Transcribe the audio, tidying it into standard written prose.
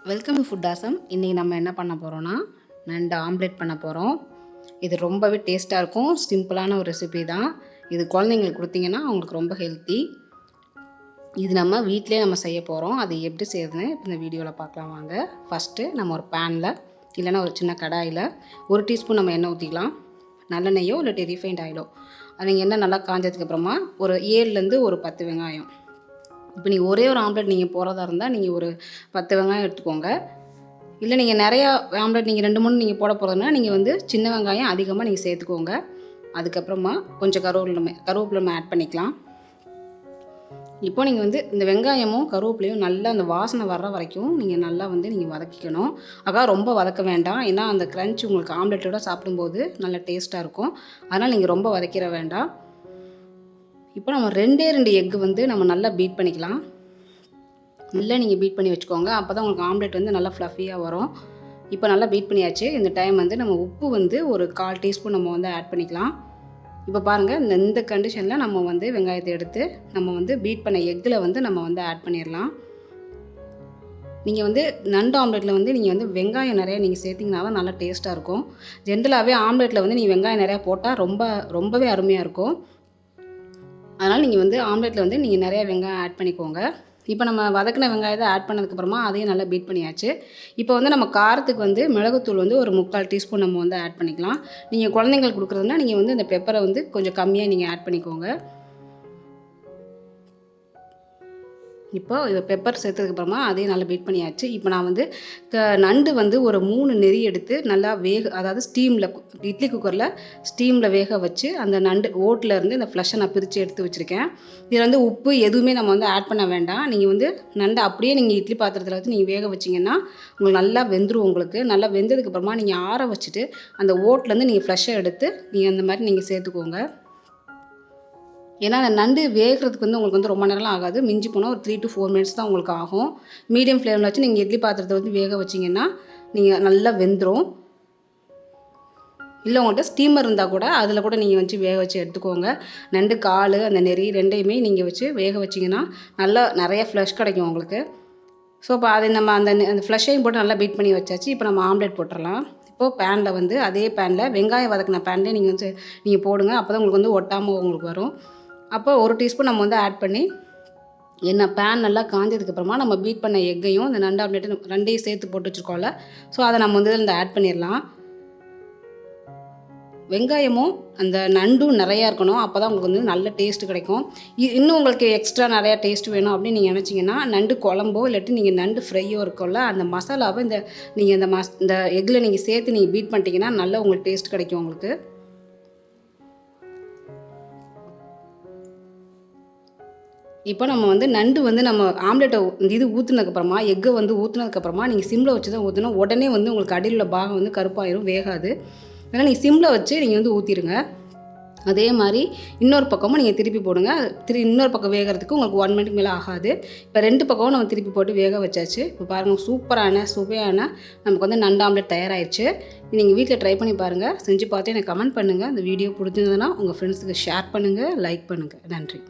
Welcome to food awesome. இன்றைக்கி நம்ம என்ன பண்ண போகிறோன்னா நண்டு ஆம்லேட் பண்ண போகிறோம். இது ரொம்பவே டேஸ்ட்டாக இருக்கும். சிம்பிளான ஒரு ரெசிபி தான். இது குழந்தைங்களுக்கு கொடுத்தீங்கன்னா அவங்களுக்கு ரொம்ப ஹெல்த்தி. இது நம்ம வீட்டிலே நம்ம செய்ய போகிறோம். அது எப்படி செய்யுதுன்னு இந்த வீடியோவில் பார்க்கலாம் வாங்க. ஃபஸ்ட்டு நம்ம ஒரு பேனில் இல்லைனா ஒரு சின்ன கடாயில் 1 டீஸ்பூன் நம்ம எண்ணெய் ஊற்றிக்கலாம். நல்லெண்ணெய்யோ இல்லாட்டி ரீஃபைண்ட் ஆயிலோ. அது எண்ணெய் நல்லா காஞ்சதுக்கப்புறமா ஒரு 7லேருந்து ஒரு 10 வெங்காயம். இப்போ நீங்கள் ஒரே ஒரு ஆம்லேட் நீங்கள் போகிறதா இருந்தால் நீங்கள் ஒரு 10 வெங்காயம் எடுத்துக்கோங்க. இல்லை நீங்கள் நிறையா ஆம்லேட் நீங்கள் 2-3 நீங்கள் போட போகிறதுனா நீங்கள் சின்ன வெங்காயம் அதிகமாக நீங்கள் சேர்த்துக்கோங்க. அதுக்கப்புறமா கொஞ்சம் கருவேப்பிலை ஆட் பண்ணிக்கலாம். இப்போ நீங்கள் இந்த வெங்காயமும் கருவேப்பிலையும் நல்லா அந்த வாசனை வர்ற வரைக்கும் நீங்கள் நல்லா நீங்கள் வதக்கிக்கணும். ரொம்ப வதக்க வேண்டாம். ஏன்னா அந்த க்ரன்ச் உங்களுக்கு ஆம்லேட்டோட சாப்பிடும்போது நல்லா டேஸ்ட்டாக இருக்கும். அதனால் நீங்கள் ரொம்ப வதக்கிட வேண்டாம். இப்போ நம்ம 2 எக்கு நம்ம நல்லா பீட் பண்ணிக்கலாம். நல்லா நீங்கள் பீட் பண்ணி வச்சுக்கோங்க. அப்போ தான் உங்களுக்கு ஆம்லேட் நல்லா ஃப்ளஃபியாக வரும். இப்போ நல்லா பீட் பண்ணியாச்சு. இந்த டைம் நம்ம உப்பு ஒரு 1/4 டீஸ்பூன் நம்ம ஆட் பண்ணிக்கலாம். இப்போ பாருங்கள், இந்த கண்டிஷனில் நம்ம வெங்காயத்தை எடுத்து நம்ம பீட் பண்ண எக்கில் நம்ம ஆட் பண்ணிடலாம். நீங்கள் நண்டு ஆம்லேட்டில் நீங்கள் வெங்காயம் நிறையா நீங்கள் சேர்த்திங்கன்னா தான் நல்லா டேஸ்ட்டாக இருக்கும். ஜென்ரலாகவே ஆம்லேட்டில் நீங்கள் வெங்காயம் நிறையா போட்டால் ரொம்பவே அருமையாக இருக்கும். அதனால் நீங்கள் ஆம்லேட்டில் நீங்கள் நிறைய வெங்காயம் ஆட் பண்ணிக்கோங்க. இப்போ நம்ம வதக்கின வெங்காயத்தை ஆட் பண்ணதுக்கப்புறமா அதையும் நல்லா பீட் பண்ணியாச்சு. இப்போ நம்ம காரத்துக்கு மிளகுத்தூள் ஒரு 3/4 டீஸ்பூன் நம்ம ஆட் பண்ணிக்கலாம். நீங்கள் குழந்தைங்களுக்கு கொடுக்குறதுனா நீங்கள் இந்த பெப்பரை கொஞ்சம் கம்மியாக நீங்கள் ஆட் பண்ணிக்கோங்க. இப்போ இது பெப்பர் சேர்த்ததுக்கப்புறமா அதையும் நல்லா பீட் பண்ணியாச்சு. இப்போ நான் நண்டு ஒரு 3 நெறி எடுத்து நல்லா அதாவது ஸ்டீமில் இட்லி குக்கரில் ஸ்டீமில் வேக வச்சு அந்த நண்டு ஓட்டில் இருந்து இந்த ஃப்ளஷை நான் பிரித்து எடுத்து வச்சுருக்கேன். இதில் உப்பு எதுவுமே நம்ம ஆட் பண்ண வேண்டாம். நீங்கள் நண்டு அப்படியே நீங்கள் இட்லி பாத்திரத்தில் வச்சு நீங்கள் வேக வச்சிங்கன்னா உங்களுக்கு நல்லா வெந்துடும். உங்களுக்கு நல்லா வெந்ததுக்கப்புறமா நீங்கள் ஆற வச்சுட்டு அந்த ஓட்டிலேருந்து நீங்கள் ஃப்ளஷை எடுத்து நீங்கள் அந்த மாதிரி நீங்கள் சேர்த்துக்கோங்க. ஏன்னா அந்த நண்டு வேகிறதுக்கு உங்களுக்கு ரொம்ப நேரம்லாம் ஆகாது. மிஞ்சி போனால் ஒரு 3 to 4 மினிட்ஸ் தான் உங்களுக்கு ஆகும். மீடியம் ஃப்ளேமில் வச்சு நீங்கள் இட்லி பாத்திரத்தை வேக வச்சிங்கன்னா நீங்கள் நல்லா வெந்துடும். இல்லை உங்கள்கிட்ட ஸ்டீமர் இருந்தால் கூட அதில் கூட நீங்கள் வேக வச்சு எடுத்துக்கோங்க. நண்டு கால் அந்த நெறி 2யுமே நீங்கள் வச்சு வேக வச்சிங்கன்னா நல்லா நிறைய ஃப்ளஷ் கிடைக்கும் உங்களுக்கு. ஸோ இப்போ அதை நம்ம அந்த ஃப்ளஷையும் போட்டு நல்லா பீட் பண்ணி வச்சாச்சு. இப்போ நம்ம ஆம்லேட் போட்டுடலாம். இப்போது பேனில் அதே பேனில் வெங்காயம் வதக்கின பேன்லேயே நீங்கள் போடுங்க. அப்போ தான் உங்களுக்கு ஒட்டாமல் உங்களுக்கு வரும். அப்போ 1 டீஸ்பூன் நம்ம ஆட் பண்ணி பேன் நல்லா காஞ்சதுக்கப்புறமா நம்ம பீட் பண்ண எக்கையும் இந்த நண்டு ஆம்லேட்டு 2யும் சேர்த்து போட்டு வச்சுருக்கோம்ல, ஸோ அதை நம்ம இதில் ஆட் பண்ணிடலாம். வெங்காயமும் அந்த நண்டும் நிறையா இருக்கணும். அப்போ தான் உங்களுக்கு நல்ல டேஸ்ட்டு கிடைக்கும். இன்னும் உங்களுக்கு எக்ஸ்ட்ரா நிறையா டேஸ்ட் வேணும் அப்படின்னு நீங்கள் நினச்சிங்கன்னா நண்டு குழம்போ இல்லாட்டி நீங்கள் நண்டு ஃப்ரையோ இருக்கும்ல, அந்த மசாலாவை நீங்கள் இந்த எக்கில் நீங்கள் சேர்த்து நீங்கள் பீட் பண்ணிட்டீங்கன்னா நல்லா உங்களுக்கு டேஸ்ட் கிடைக்கும் உங்களுக்கு. இப்போ நம்ம நண்டு நம்ம ஆம்லேட்டை இது ஊற்றுனதுக்கப்புறமா எக்கை ஊற்றுனதுக்கப்புறமா நீங்கள் சிம்மில் வச்சு தான் ஊற்றணும். உடனே உங்களுக்கு அடியில் உள்ள பாகம் கருப்பாயிரும், வேகாது. அதனால் நீங்கள் சிம்மில் வச்சு நீங்கள் ஊற்றிடுங்க. அதே மாதிரி இன்னொரு பக்கமும் நீங்கள் திருப்பி போடுங்க. இன்னொரு பக்கம் வேகிறதுக்கு உங்களுக்கு 1 மினிட் மேலே ஆகாது. இப்போ 2 பக்கமும் நம்ம திருப்பி போட்டு வேக வச்சாச்சு. இப்போ பாருங்கள், சூப்பரான சுவையான நமக்கு நண்டு ஆம்லேட் தயாராகிடுச்சு. நீங்கள் வீட்டில் ட்ரை பண்ணி பாருங்கள். செஞ்சு பார்த்து எனக்கு கமெண்ட் பண்ணுங்கள். இந்த வீடியோ பிடிச்சிருந்ததுன்னா உங்கள் ஃப்ரெண்ட்ஸுக்கு ஷேர் பண்ணுங்கள், லைக் பண்ணுங்கள். நன்றி.